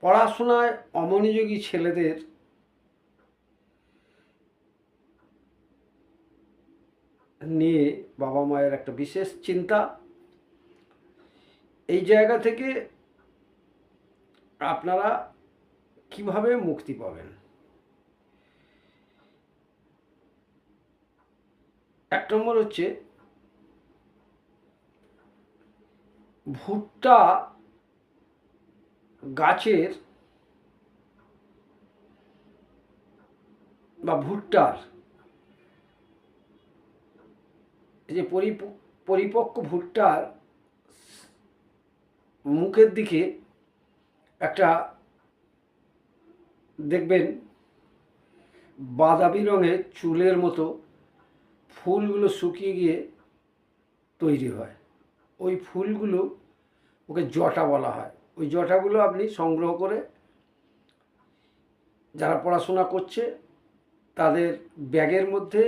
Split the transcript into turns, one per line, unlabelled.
পড়াশোনায় অমনোযোগী ছেলেদের নিয়ে বাবা মায়ের একটা বিশেষ চিন্তা। এই জায়গা থেকে আপনারা কিভাবে মুক্তি পাবেন? এক নম্বর হচ্ছে ভুট্টা গাছের বা ভুট্টার এই যে পরিপক্ক ভুট্টার মুখের দিকে একটা দেখবেন বাদামি রঙের চুলের মতো ফুলগুলো শুকিয়ে গিয়ে তৈরি হয়। ওই ফুলগুলো ওকে জটা বলা হয়। ওই জটাগুলো আপনি সংগ্রহ করে যারা পড়াশোনা করছে তাদের ব্যাগের মধ্যে